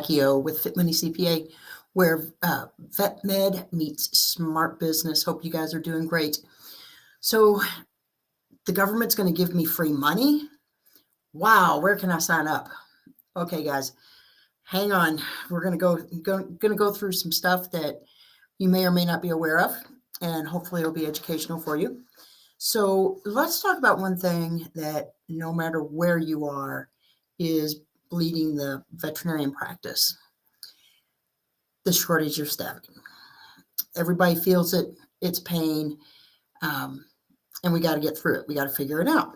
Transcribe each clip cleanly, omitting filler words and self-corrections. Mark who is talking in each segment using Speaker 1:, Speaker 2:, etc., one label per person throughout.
Speaker 1: Jackie O with Fit Money CPA, where Vet Med meets smart business. Hope you guys are doing great. So the government's going to give me free money. Wow, where can I sign up? Okay, guys, hang on. We're going to go through some stuff that you may or may not be aware of, and hopefully it'll be educational for you. So let's talk about one thing that no matter where you are is bleeding the veterinarian practice: the shortage of staffing. Everybody feels it, it's pain, and we got to get through it. We got to figure it out.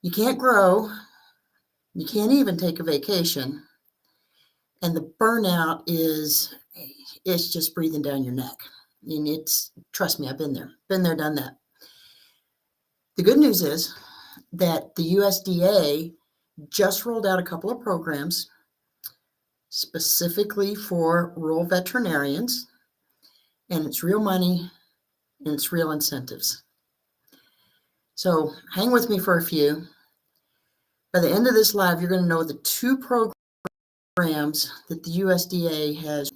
Speaker 1: You can't grow, you can't even take a vacation, and the burnout it's just breathing down your neck. And trust me, I've been there, done that. The good news is that the USDA just rolled out a couple of programs specifically for rural veterinarians, and it's real money and it's real incentives. So hang with me for a few. By the end of this live, you're going to know the two programs that the USDA has,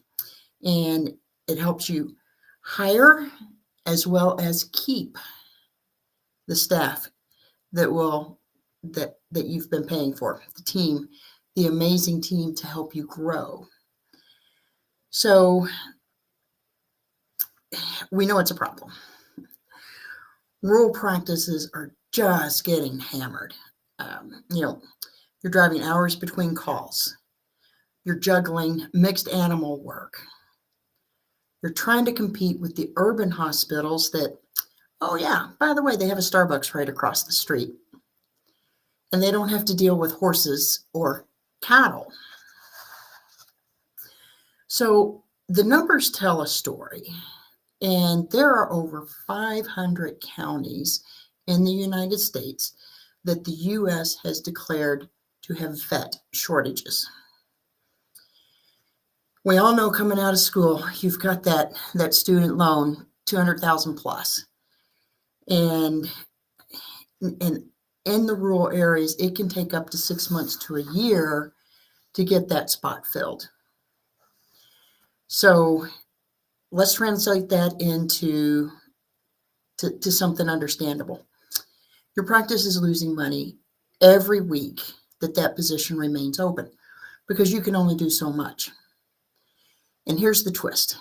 Speaker 1: and it helps you hire as well as keep the staff that you've been paying for, the team, the amazing team to help you grow. So we know it's a problem. Rural practices are just getting hammered. You're driving hours between calls. You're juggling mixed animal work. You're trying to compete with the urban hospitals that, oh yeah, by the way, they have a Starbucks right across the street. And they don't have to deal with horses or cattle. So the numbers tell a story. And there are over 500 counties in the United States that the U.S. has declared to have vet shortages. We all know coming out of school, you've got that student loan, $200,000 plus. And in the rural areas, it can take up to 6 months to a year to get that spot filled. So let's translate that into something understandable. Your practice is losing money every week that position remains open because you can only do so much. And here's the twist.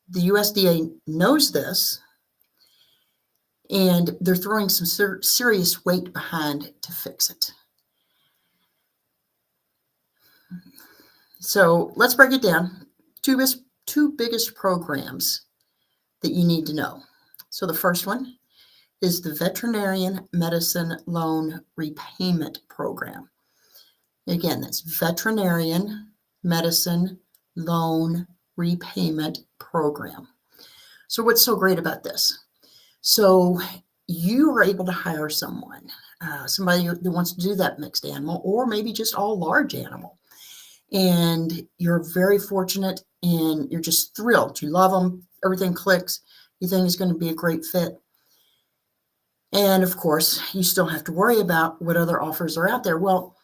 Speaker 1: The USDA knows this, and they're throwing some serious weight behind to fix it. So let's break it down. Two biggest programs that you need to know. So the first one is the Veterinarian Medicine Loan Repayment Program. Again, that's Veterinarian Medicine Loan Repayment Program. So what's so great about this? So you are able to hire somebody that wants to do that mixed animal, or maybe just all large animal. And you're very fortunate and you're just thrilled. You love them. Everything clicks. You think it's going to be a great fit. And of course, you still have to worry about what other offers are out there. Well,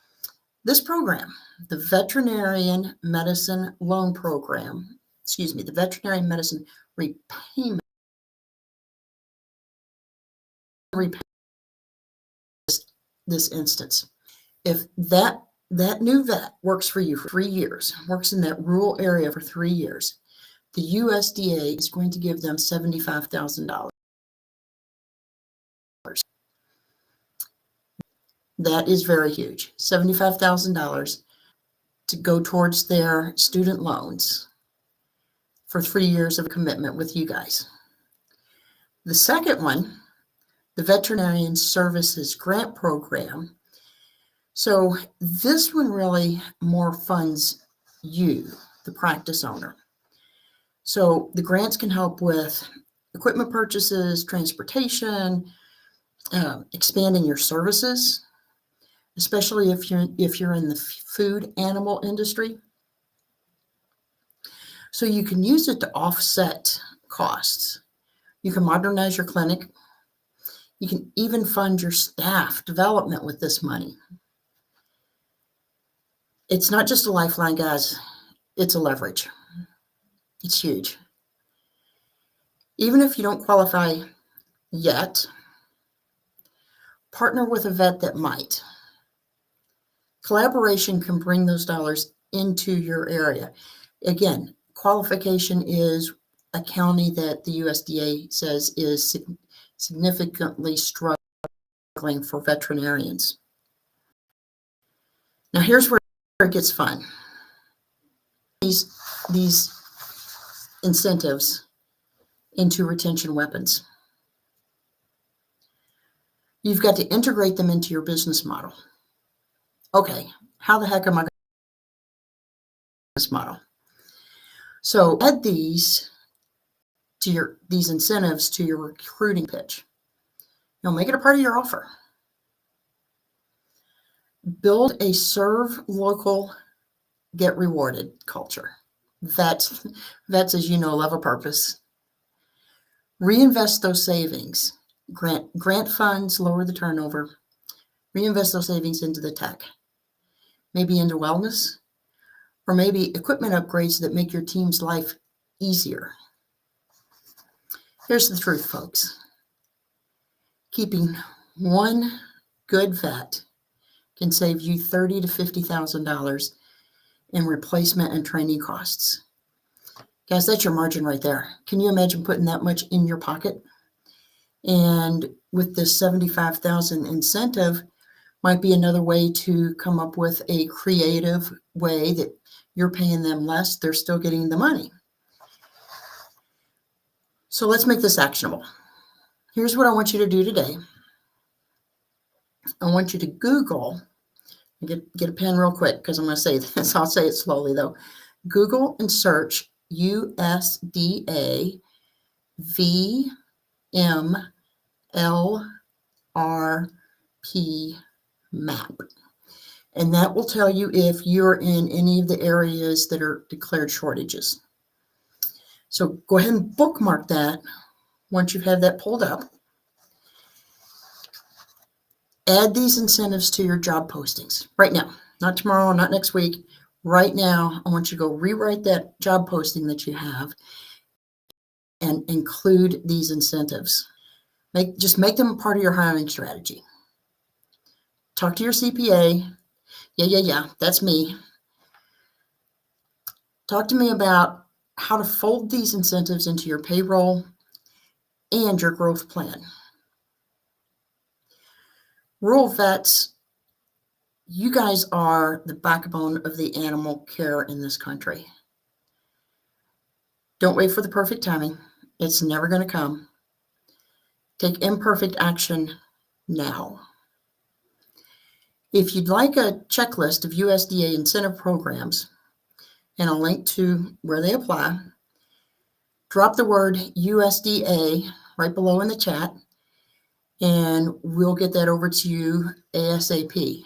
Speaker 1: this program, the Veterinarian Medicine Loan Program, the Veterinarian Medicine Repayment, this instance, if that new vet works for you for 3 years, works in that rural area for 3 years, the USDA is going to give them $75,000. That is very huge. $75,000 to go towards their student loans for 3 years of commitment with you guys. The second one, the Veterinarian Services Grant Program. So this one really more funds you, the practice owner. So the grants can help with equipment purchases, transportation, expanding your services, especially if you're in the food animal industry. So you can use it to offset costs. You can modernize your clinic. You can even fund your staff development with this money. It's not just a lifeline, guys. It's a leverage. It's huge. Even if you don't qualify yet, partner with a vet that might. Collaboration can bring those dollars into your area. Again, qualification is a county that the USDA says is significantly struggling for veterinarians. Now here's where it gets fun. These incentives into retention weapons. You've got to integrate them into your business model. Okay, how the heck am I going to business model? So add these incentives to your recruiting pitch. Make it a part of your offer. Build a serve local, get rewarded culture. Vets, as you know, love a purpose. Reinvest those savings. Grant funds, lower the turnover. Reinvest those savings into the tech. Maybe into wellness, or maybe equipment upgrades that make your team's life easier. Here's the truth, folks. Keeping one good vet can save you $30,000 to $50,000 in replacement and training costs. Guys, that's your margin right there. Can you imagine putting that much in your pocket? And with this $75,000 incentive, might be another way to come up with a creative way that you're paying them less, they're still getting the money. So let's make this actionable. Here's what I want you to do today. I want you to Google, get a pen real quick because I'm going to say this. I'll say it slowly though. Google and search USDA VMLRP map. And that will tell you if you're in any of the areas that are declared shortages. So go ahead and bookmark that once you've had that pulled up. Add these incentives to your job postings right now, not tomorrow, not next week. Right now, I want you to go rewrite that job posting that you have and include these incentives. Just make them a part of your hiring strategy. Talk to your CPA. Yeah, that's me. Talk to me about how to fold these incentives into your payroll and your growth plan. Rural vets, you guys are the backbone of the animal care in this country. Don't wait for the perfect timing. It's never going to come. Take imperfect action now. If you'd like a checklist of USDA incentive programs and a link to where they apply, drop the word USDA right below in the chat, and we'll get that over to you ASAP.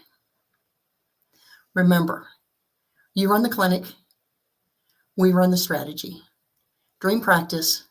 Speaker 1: Remember, you run the clinic, we run the strategy. Dream practice,